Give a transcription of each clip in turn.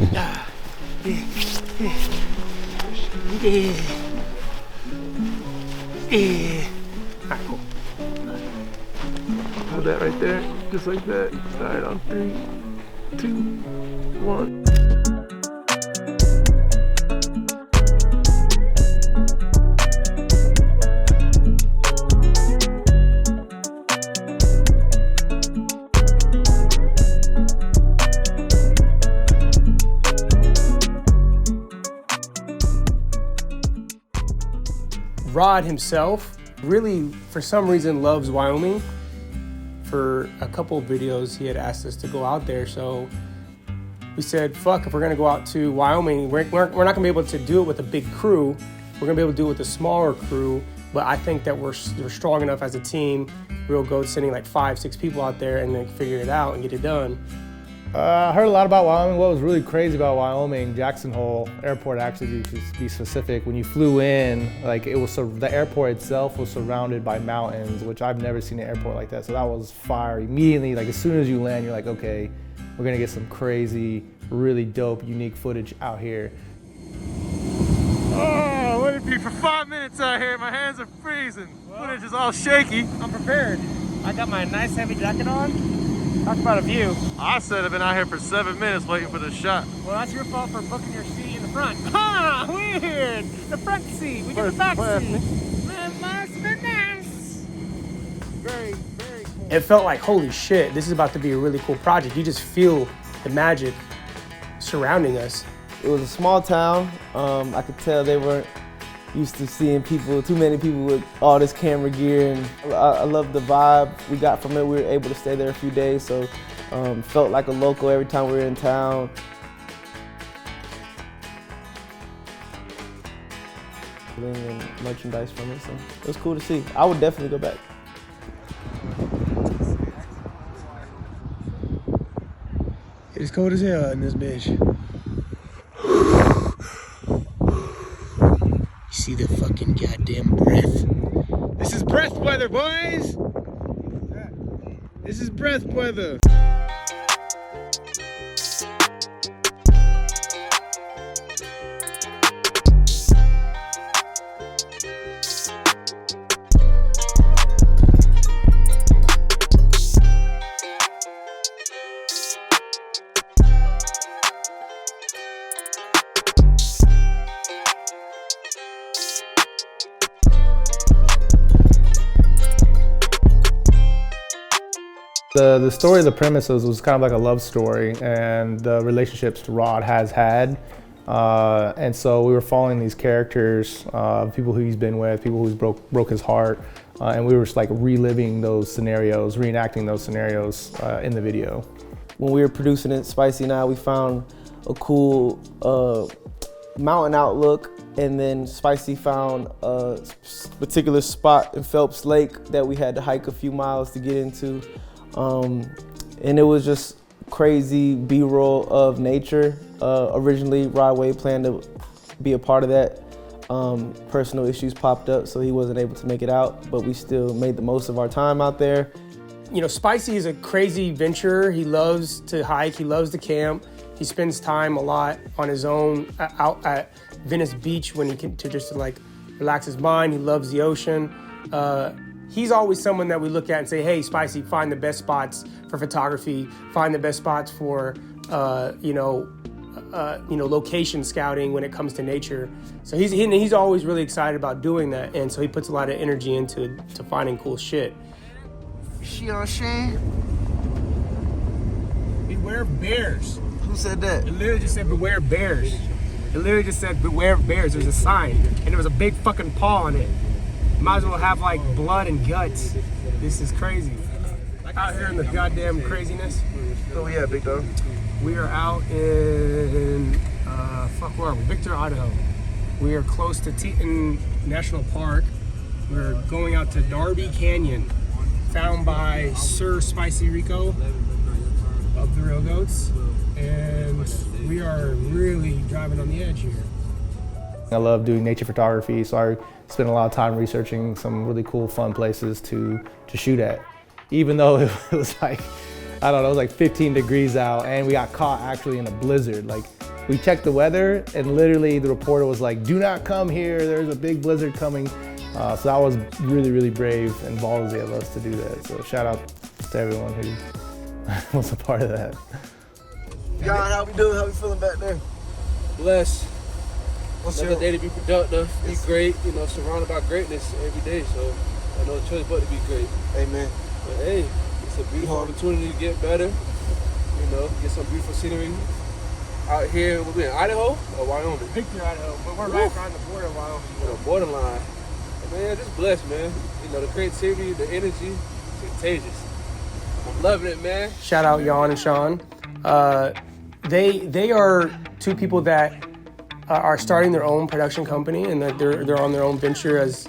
Alright, cool. Hold that right there, just like that. Alright, on 3, 2, 1. Rod himself really, for some reason, loves Wyoming. For a couple of videos, he had asked us to go out there, so we said, fuck, if we're gonna go out to Wyoming, we're not gonna be able to do it with a big crew. We're gonna be able to do it with a smaller crew, but I think that we're strong enough as a team. We'll go sending like 5, 6 people out there and then figure it out and get it done. I heard a lot about Wyoming. What was really crazy about Wyoming, Jackson Hole Airport, actually, to be specific, when you flew in, like the airport itself was surrounded by mountains, which I've never seen an airport like that. So that was fire. Immediately, like as soon as you land, you're like, okay, we're gonna get some crazy, really dope, unique footage out here. Oh, let it be for 5 minutes out here. My hands are freezing. Footage is all shaky. I'm prepared. I got my nice heavy jacket on. Talk about a view. I said I've been out here for 7 minutes waiting for this shot. Well, that's your fault for booking your seat in the front. Ha! Weird! The front seat. We get the back seat. Very, very cool. It felt like, holy shit, this is about to be a really cool project. You just feel the magic surrounding us. It was a small town. I could tell they weren't used to seeing too many people with all this camera gear, and I love the vibe we got from it. We were able to stay there a few days, so felt like a local every time we were in town. And merchandise from it, so it was cool to see. I would definitely go back. It's cold as hell in this bitch. See the fucking goddamn breath. This is breath weather, boys. This is breath weather. The story of the premises was kind of like a love story, and the relationships Rod has had. And so we were following these characters, people who he's been with, people who's broke his heart, and we were just like reliving those scenarios, reenacting those scenarios in the video. When we were producing it, Spicy and I, we found a cool mountain outlook, and then Spicy found a particular spot in Phelps Lake that we had to hike a few miles to get into. And it was just crazy B-roll of nature. Originally, rod+wave planned to be a part of that. Personal issues popped up, so he wasn't able to make it out, but we still made the most of our time out there. You know, Spicy is a crazy adventurer. He loves to hike, he loves to camp. He spends time a lot on his own out at Venice Beach when he can just like relax his mind. He loves the ocean. He's always someone that we look at and say, hey, Spicy, find the best spots for photography, find the best spots for, location scouting when it comes to nature. So he's always really excited about doing that, and so he puts a lot of energy into finding cool shit. Beware of bears. Who said that? It literally just said beware of bears. It literally just said beware of bears. There's a sign, and there was a big fucking paw on it. Might as well have like blood and guts. This is crazy. Out here in the goddamn craziness. Oh yeah, big dog. We are out in, where are we? Victor, Idaho. We are close to Teton National Park. We're going out to Darby Canyon, found by Sir Spicy Rico of the Real Goats. And we are really driving on the edge here. I love doing nature photography, so I spent a lot of time researching some really cool, fun places to shoot at. Even though it was like, I don't know, it was like 15 degrees out, and we got caught actually in a blizzard. Like, We checked the weather, and literally the reporter was like, "Do not come here. There's a big blizzard coming." So that was really, really brave and ballsy of us to do that. So shout out to everyone who was a part of that. John, how we doing? How we feeling back there? Blessed. What's Another your day to be productive, be great, you know, surrounded by greatness every day. So I know a choice but to be great. Amen. But hey, it's a beautiful opportunity to get better, you know, get some beautiful scenery out here. We're in Idaho or Wyoming? Victor, Idaho, but we're right on the border of Wyoming. You know, borderline. And man, just blessed, man. You know, the creativity, the energy, it's contagious. I'm loving it, man. Shout out Jan and Sean. They are two people that are starting their own production company, and that they're on their own venture as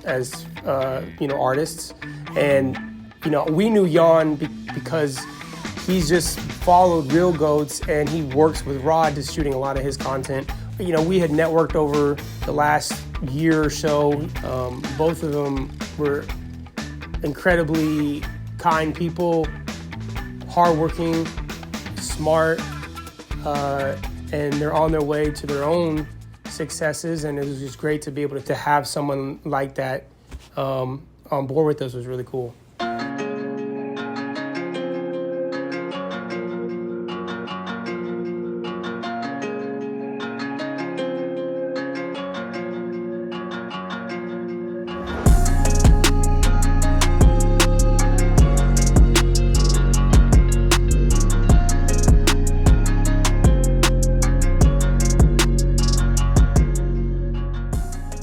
you know, artists. And you know, we knew Jan because he's just followed Real Goats, and he works with Rod just shooting a lot of his content. You know, we had networked over the last year or so. Both of them were incredibly kind people, hardworking, smart, and they're on their way to their own successes. And it was just great to be able to have someone like that on board with us. Was really cool.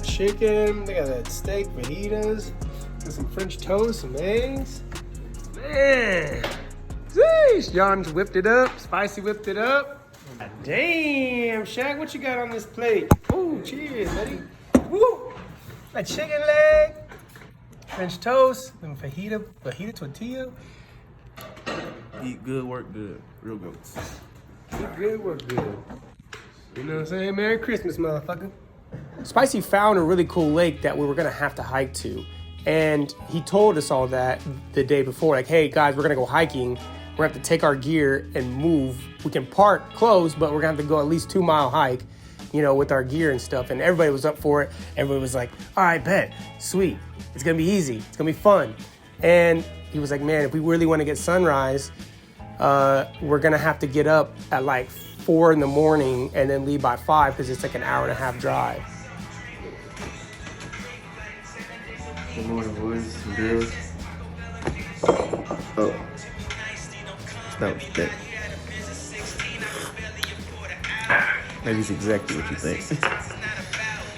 Chicken, they got that steak, fajitas, and some French toast, some eggs. Man, jeez, John's whipped it up, spicy whipped it up. Damn, Shaq, what you got on this plate? Ooh, cheers, buddy. Woo, a chicken leg, French toast, and fajita tortilla. Eat good, work good. Real Goats. Eat good, work good. You know what I'm saying? Merry Christmas, motherfucker. Spicy found a really cool lake that we were gonna have to hike to. And he told us all that the day before, like, hey guys, we're gonna go hiking. We're gonna have to take our gear and move. We can park close, but we're gonna have to go at least 2 mile hike, you know, with our gear and stuff. And everybody was up for it. Everybody was like, all right, bet, sweet. It's gonna be easy, it's gonna be fun. And he was like, man, if we really wanna get sunrise, we're gonna have to get up at like 4 in the morning and then leave by 5 because it's like an hour and a half drive. Good morning, boys and girls. Oh. That was that. Maybe it's exactly what you think.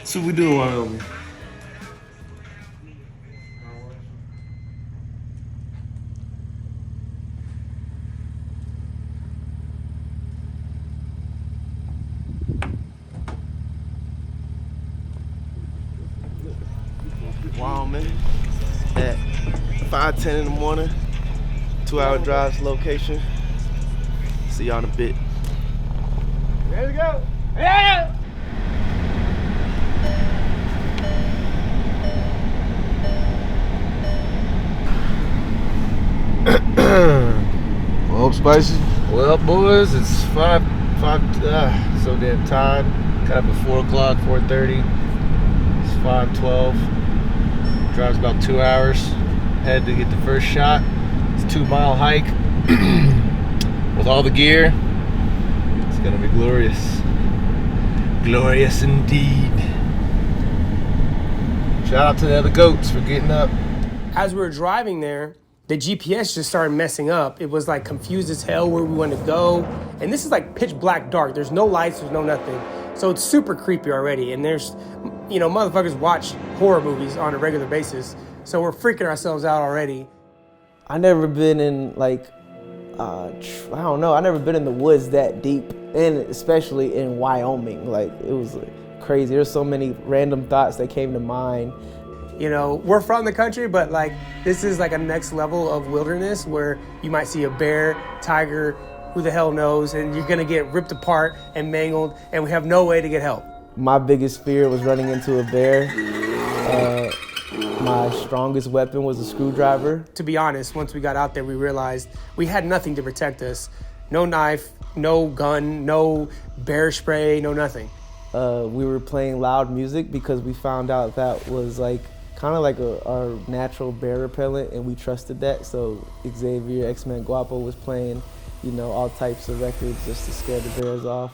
So we do Wyoming at 5:10 in the morning. 2-hour drive to location. See y'all in a bit. Let's go. Yeah! well, Spicy. Well, boys, it's so damn tired. Got up at 4 o'clock, 4:30. It's 5:12. Drives about 2 hours. Had to get the first shot. It's a 2 mile hike with all the gear. It's gonna be glorious. Glorious indeed. Shout out to the other goats for getting up. As we were driving there, the GPS just started messing up. It was like confused as hell where we wanted to go. And this is like pitch black dark. There's no lights, there's no nothing. So it's super creepy already. And there's, you know, motherfuckers watch horror movies on a regular basis. So we're freaking ourselves out already. I never been in like, I don't know. I never been in the woods that deep, and especially in Wyoming. Like it was crazy. There's so many random thoughts that came to mind. You know, we're from the country, but like this is like a next level of wilderness where you might see a bear, tiger, who the hell knows, and you're gonna get ripped apart and mangled, and we have no way to get help. My biggest fear was running into a bear. My strongest weapon was a screwdriver. To be honest, once we got out there, we realized we had nothing to protect us. no knife, no gun, no bear spray, no nothing. We were playing loud music because we found out that was like kind of like our natural bear repellent, and we trusted that. So Xavier, X-Men Guapo was playing, you know, all types of records just to scare the bears off.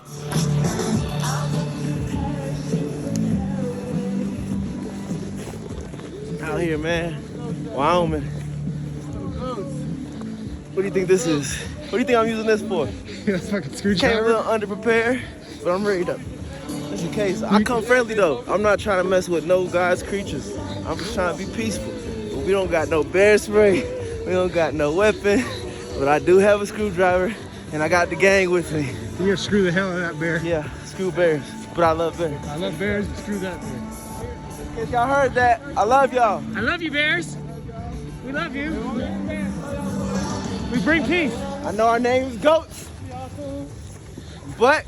Out here, man, Wyoming. What do you think this is? What do you think I'm using this for? That's fucking Came a screwdriver. little underprepared, but I'm ready to. Just in case. I come friendly though. I'm not trying to mess with no God's creatures. I'm just trying to be peaceful. But we don't got no bear spray. We don't got no weapon. But I do have a screwdriver, and I got the gang with me. You gonna screw the hell out of that bear. Yeah, screw bears. But I love bears. I love bears, but screw that bear. If y'all heard that, I love y'all. I love you, bears. We love you. We bring peace. I know our name is Goats, but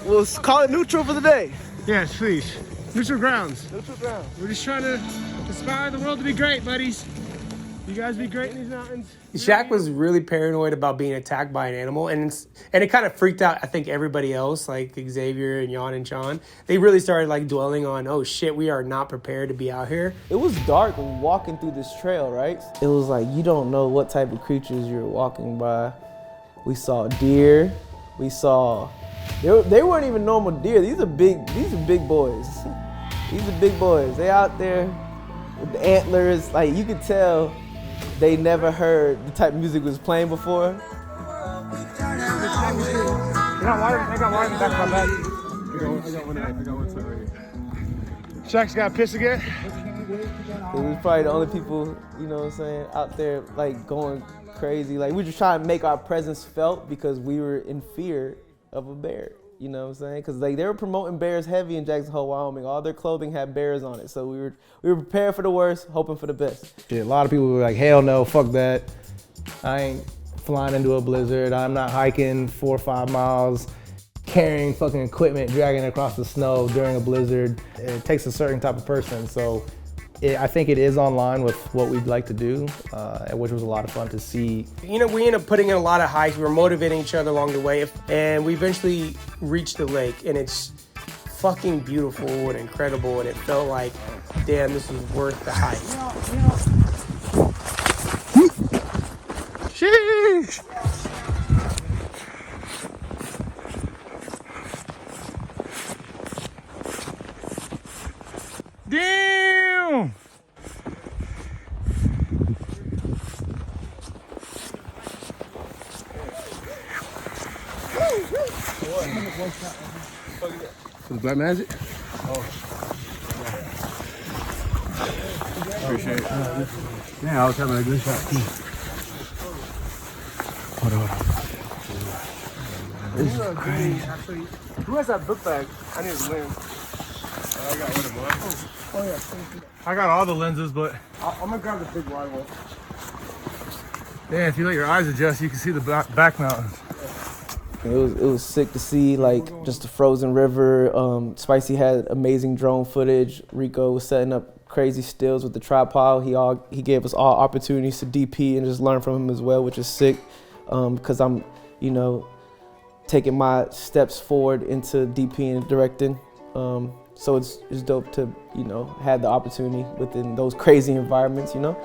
we'll call it neutral for the day. Yes, please. Neutral grounds. Neutral ground. We're just trying to inspire the world to be great, buddies. You guys be great in these mountains. Shaq was really paranoid about being attacked by an animal, and it kind of freaked out, I think, everybody else, like Xavier and Jan and Sean. They really started like dwelling on, oh shit, we are not prepared to be out here. It was dark walking through this trail, right? It was like you don't know what type of creatures you're walking by. We saw deer. We saw they weren't even normal deer. These are big boys. These are big boys. They out there with the antlers. Like you could tell they never heard the type of music was playing before. I got water in the back of my bag. I got one side right here. Shaq's got piss again? We was probably the only people, you know what I'm saying, out there like going crazy. Like we just trying to make our presence felt because we were in fear of a bear. You know what I'm saying? Because like they were promoting bears heavy in Jackson Hole, Wyoming. All their clothing had bears on it, so we were prepared for the worst, hoping for the best. Shit, a lot of people were like, hell no, fuck that. I ain't flying into a blizzard. I'm not hiking 4 or 5 miles, carrying fucking equipment, dragging it across the snow during a blizzard. It takes a certain type of person. So I think it is online with what we'd like to do, which was a lot of fun to see. You know, we ended up putting in a lot of hikes. We were motivating each other along the way, and we eventually reached the lake, and it's fucking beautiful and incredible, and it felt like, damn, this was worth the hike. Sheesh! Damn! For the Black Magic? Appreciate it. Yeah, I was having a good shot too. Hold on. This is crazy. Actually, who has that book bag? I need a lens. I got one of mine. Oh yeah. I got all the lenses, but I'm gonna grab the big wide one. Yeah, if you let your eyes adjust, you can see the back mountains. It was sick to see, like, just the frozen river. Spicy had amazing drone footage. Rico was setting up crazy stills with the tripod. He gave us all opportunities to DP and just learn from him as well, which is sick. Because I'm, you know, taking my steps forward into DPing and directing. So it's dope to, you know, have the opportunity within those crazy environments, you know.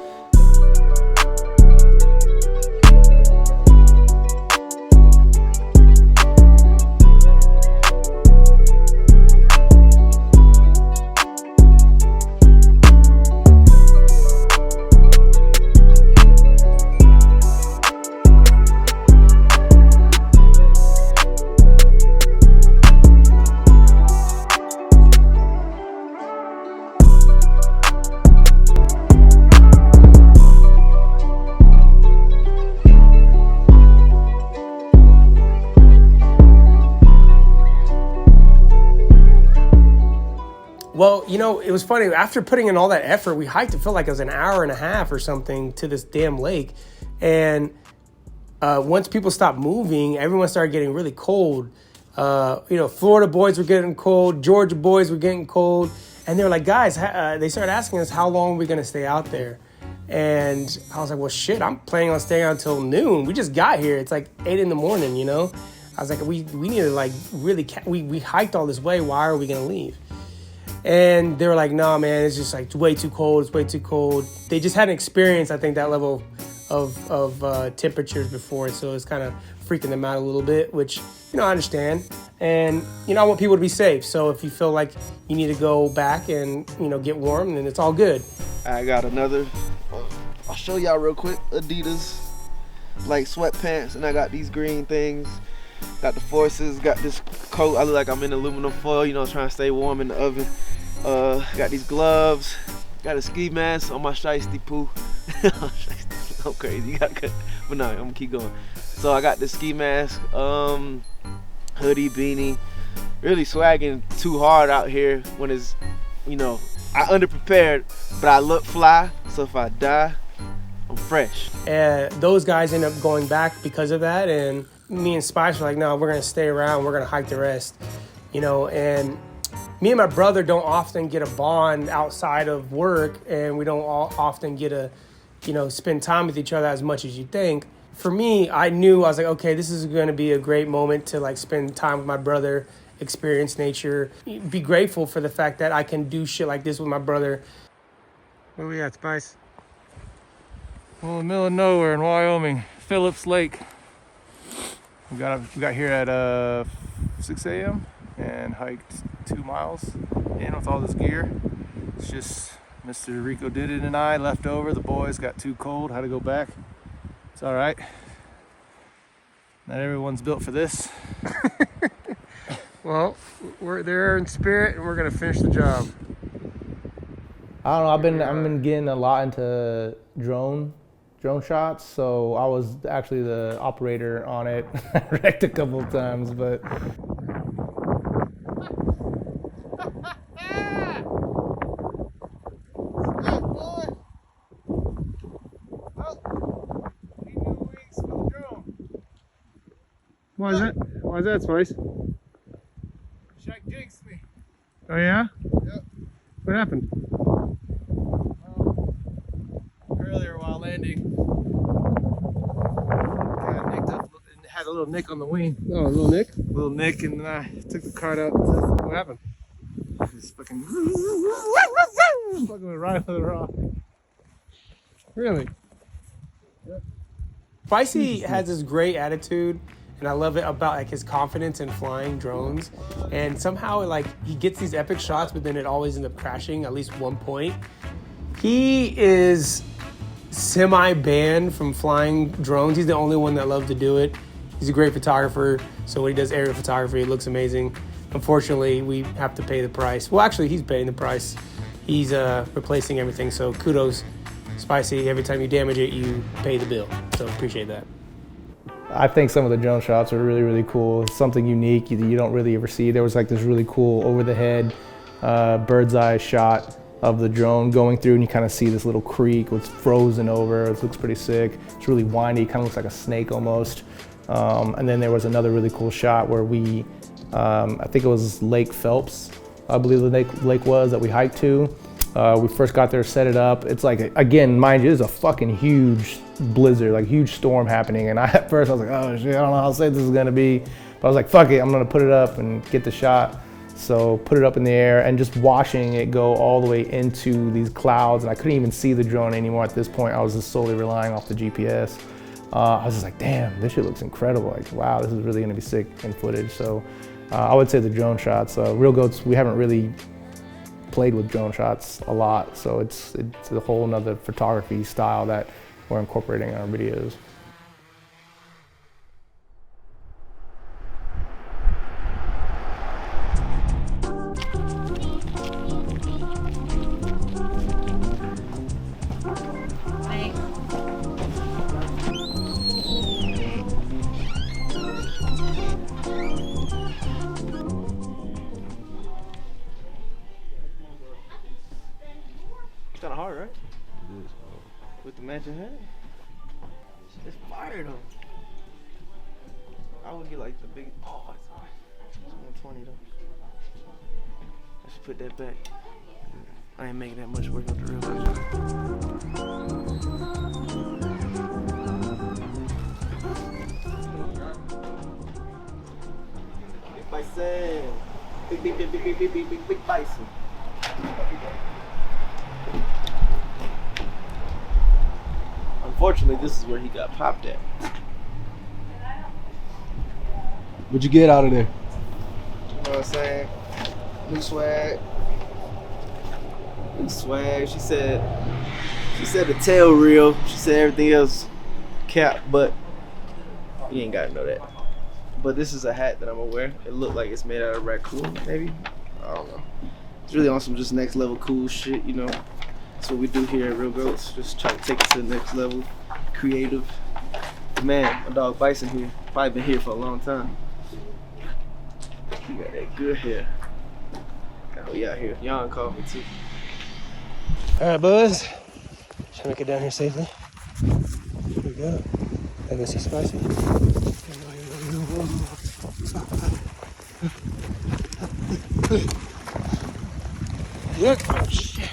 Well, you know, it was funny. After putting in all that effort, we hiked. It felt like it was an hour and a half or something to this damn lake. And once people stopped moving, everyone started getting really cold. You know, Florida boys were getting cold. Georgia boys were getting cold. And they were like, guys, they started asking us how long are we going to stay out there. And I was like, well, shit, I'm planning on staying out until noon. We just got here. It's like 8 in the morning, you know? I was like, we need to like really, we hiked all this way. Why are we going to leave? And they were like, nah, man, it's just like way too cold. It's way too cold. They just hadn't experienced, I think, that level of temperatures before. So it's kind of freaking them out a little bit, which, you know, I understand. And, you know, I want people to be safe. So if you feel like you need to go back and, you know, get warm, then it's all good. I got another, I'll show y'all real quick, Adidas, like sweatpants, and I got these green things. Got the Forces, got this coat, I look like I'm in aluminum foil, you know, trying to stay warm in the oven. Got these gloves, got a ski mask on my shiesty poo. I'm crazy, but no, I'm gonna keep going. So I got the ski mask, hoodie, beanie, really swagging too hard out here when it's, you know, I underprepared, but I look fly, so if I die, I'm fresh. And those guys end up going back because of that, and me and Spice were like, no, we're gonna stay around, we're gonna hike the rest, you know. And me and my brother don't often get a bond outside of work, and we don't often get a, you know, spend time with each other as much as you think. For me, I was like, okay, this is gonna be a great moment to like spend time with my brother, experience nature, be grateful for the fact that I can do shit like this with my brother. Where we at, Spice? Well, in the middle of nowhere in Wyoming, Phillips Lake. We got here at 6 a.m. and hiked 2 miles in with all this gear. It's just Mr. Rico did it and I left over. The boys got too cold, had to go back. It's all right. Not everyone's built for this. Well, we're there in spirit and we're gonna finish the job. I don't know. I've been getting a lot into drone shots. So I was actually the operator on it. I wrecked a couple of times, but. Why is that, Spice? Shaq jinxed me. Oh yeah? Yep. What happened? Earlier while landing, had a little nick on the wing. Oh, a little nick? Little nick, and then I took the cart out. What happened? Just fucking with right over the rock. Really? Spicy has this great attitude, and I love it about like his confidence in flying drones. And somehow like he gets these epic shots, but then it always ends up crashing at least one point. He is semi-banned from flying drones. He's the only one that loves to do it. He's a great photographer, so when he does aerial photography, it looks amazing. Unfortunately, we have to pay the price. Well, actually, he's paying the price. He's replacing everything, so kudos, Spicy. Every time you damage it, you pay the bill, so appreciate that. I think some of the drone shots are really, really cool. It's something unique that you don't really ever see. There was like this really cool over-the-head bird's eye shot of the drone going through, and you kind of see this little creek with frozen over. It looks pretty sick. It's really windy, kind of looks like a snake almost. And then there was another really cool shot where we, I think it was Lake Phelps, I believe the lake was, that we hiked to. We first got there, set it up. It's like, again, mind you, it's a fucking huge blizzard, like huge storm happening. And at first I was like, oh shit, I don't know how safe this is gonna be. But I was like, fuck it, I'm gonna put it up and get the shot. So put it up in the air and just watching it go all the way into these clouds. And I couldn't even see the drone anymore at this point. I was just solely relying off the GPS. I was just like, damn, this shit looks incredible. Like, wow, this is really gonna be sick in footage. So I would say the drone shots, Real Goats, we haven't really played with drone shots a lot. So it's a whole nother photography style that we're incorporating in our videos. It's kind of hard, right? It is hard. With the matching hat? It's fire though. I would get like the big, oh, it's hard. It's 120 though. I should put that back. I ain't making that much work with the real goats. Big bison. Big bison. Unfortunately, this is where he got popped at. What'd you get out of there? You know what I'm saying? New swag. New swag. She said the tail real. She said everything else cap, but you ain't gotta know that. But this is a hat that I'm gonna wear. It looked like it's made out of raccoon, maybe. I don't know. It's really on some just next level cool shit, you know. That's what we do here at Real Goats. Just try to take it to the next level. Creative. Man, my dog Bison here. Probably been here for a long time. He got that good hair. Now we out here. Yon called me too. All right, buzz. Trying to make it down here safely. Here we go. I go see Spicy. Look. Oh, shit.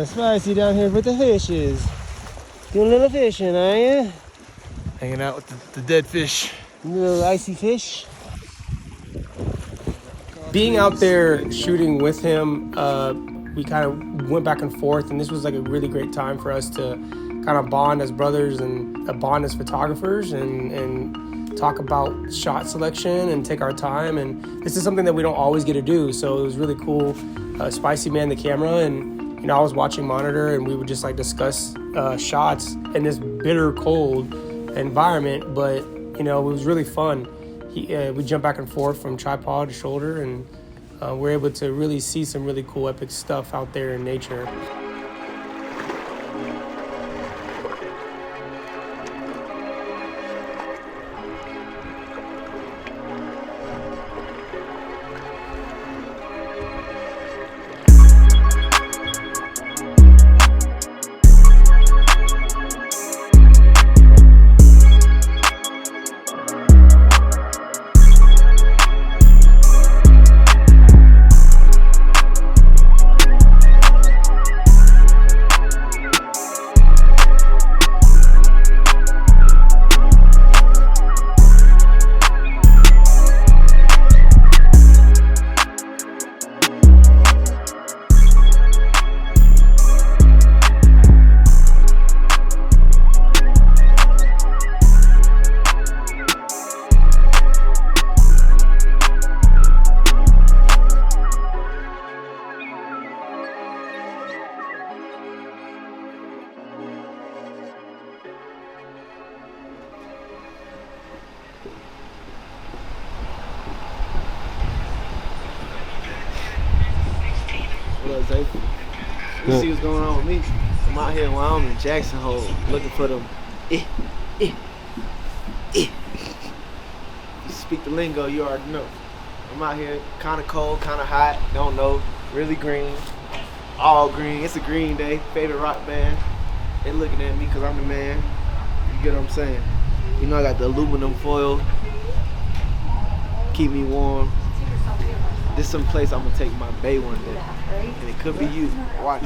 Spicy down here with the fishes. Doing a little fishing, are you? Hanging out with the dead fish. Little icy fish. Being out there shooting with him, we kind of went back and forth, and this was like a really great time for us to kind of bond as brothers and bond as photographers and talk about shot selection and take our time. And this is something that we don't always get to do, so it was really cool. Spicy manned the camera, and you know, I was watching monitor, and we would just like discuss shots in this bitter cold environment, but you know, it was really fun. We jumped back and forth from tripod to shoulder, and we're able to really see some really cool epic stuff out there in nature. What up, Zay? You see what's going on with me? I'm out here in Wyoming, Jackson Hole, looking for them. Speak the lingo, you already know. I'm out here, kind of cold, kind of hot, don't know, really green, all green. It's a green day, favorite rock band. They looking at me because I'm the man. You get what I'm saying? You know I got the aluminum foil, keep me warm. This some place I'm gonna take my bae one day, and it could be you. Watch.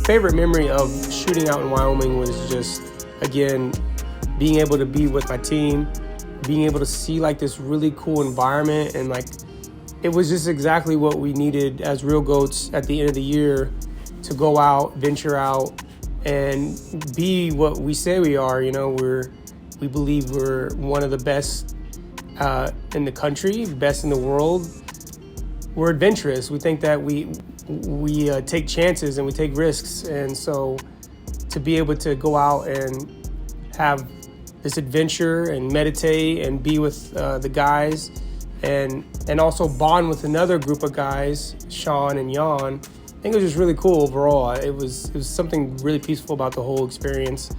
Favorite memory of shooting out in Wyoming was just, again, being able to be with my team, being able to see like this really cool environment, and like it was just exactly what we needed as Real Goats at the end of the year to go out, venture out, and be what we say we are. You know, we believe we're one of the best in the country, best in the world. We're adventurous. We think that we take chances and we take risks, and so to be able to go out and have this adventure and meditate and be with the guys and also bond with another group of guys, Sean and Jan, I think it was just really cool overall. It was something really peaceful about the whole experience.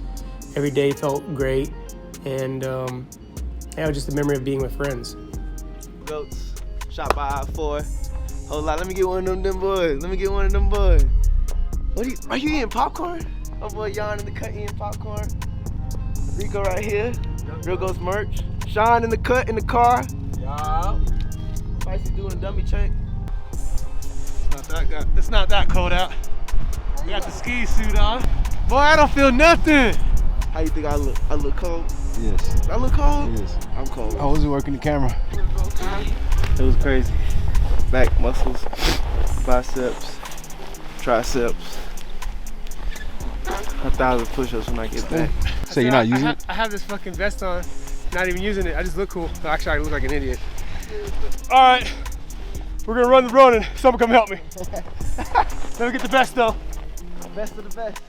Every day felt great, and it was just the memory of being with friends. Goats, shot by I-4, Hold on, let me get one of them boys. Let me get one of them boys. Are you eating popcorn? My boy Yon in the cut eating popcorn. Rico right here. Real Ghost merch. Sean in the cut in the car. Yeah. Spicy doing a dummy check. It's not that cold out. We got the ski suit on. Boy, I don't feel nothing. How you think I look? I look cold? Yes. I look cold? Yes. I'm cold. How was it working the camera? It was crazy. Back muscles, biceps, triceps. 1,000 push-ups when I get back. So you're not using it? I have this fucking vest on, not even using it. I just look cool. Actually, I look like an idiot. All right, we're gonna run the road and someone come help me. Let me get the vest though. Best of the best.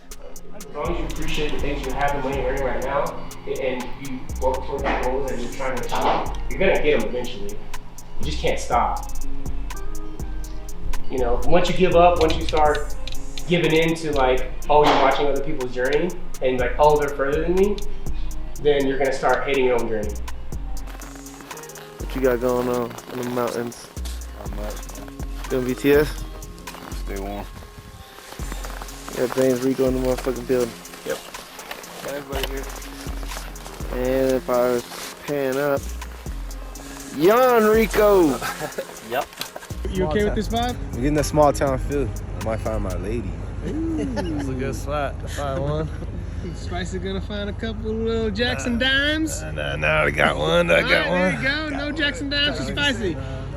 As long as you appreciate the things you have in what you're earning right now, and you work toward the goals that you're trying to achieve, you're gonna get them eventually. You just can't stop. You know, once you give up, once you start giving in to like, oh, you're watching other people's journey, and like, oh, they're further than me, then you're gonna start hating your own journey. What you got going on in the mountains? Not much. Doing BTS? Stay warm. Got James Rico in the motherfucking building. Yep. Got everybody here. And if I was pan up, Yon Rico. Yep. You okay with this vibe? We're getting that small town feel. I might find my lady. That's a good spot to find one. Spicy gonna find a couple little Jackson dimes. No, I got one. I got There one. you go. No Jackson dimes for Spicy.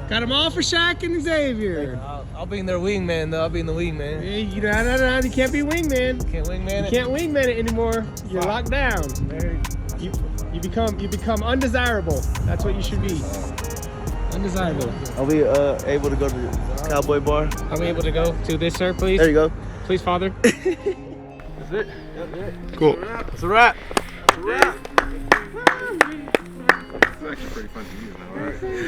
Got them all for Shaq and Xavier. I'll be in their wingman though. I'll be in the wingman. Hey, you can't be wingman. Can't wingman You it. can't wingman it anymore. You're locked down. You become undesirable. That's what you should be. Undesirable. Are we able to go to the Cowboy Bar? Are we able to go to this, sir, please? There you go. Please, Father. Cool. It's a wrap.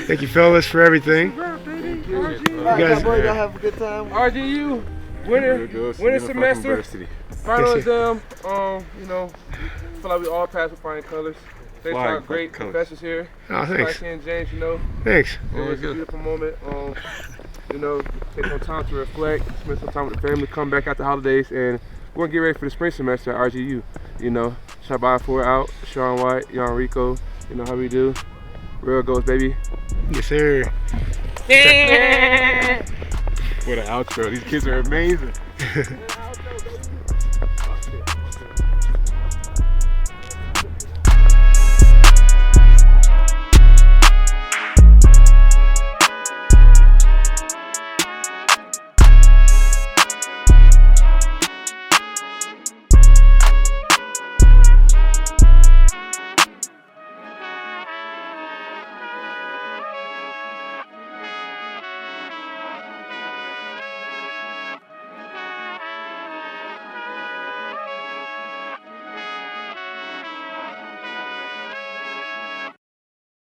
Thank you, fellas, for everything. You guys, Cowboy, y'all have a good time. RGU, winter semester, final exam. You know, feel like we all passed with flying colors. They found great professors here. Oh, thanks. Spicy and James, you know. Thanks. It was a beautiful moment. You know, take some time to reflect, spend some time with the family, come back after the holidays, and we're gonna get ready for the spring semester at RGU. You know, Shabbat 4 out, Sean White, Yon Rico, you know how we do. Real Ghost, baby. Yes, sir. What an outro. These kids are amazing.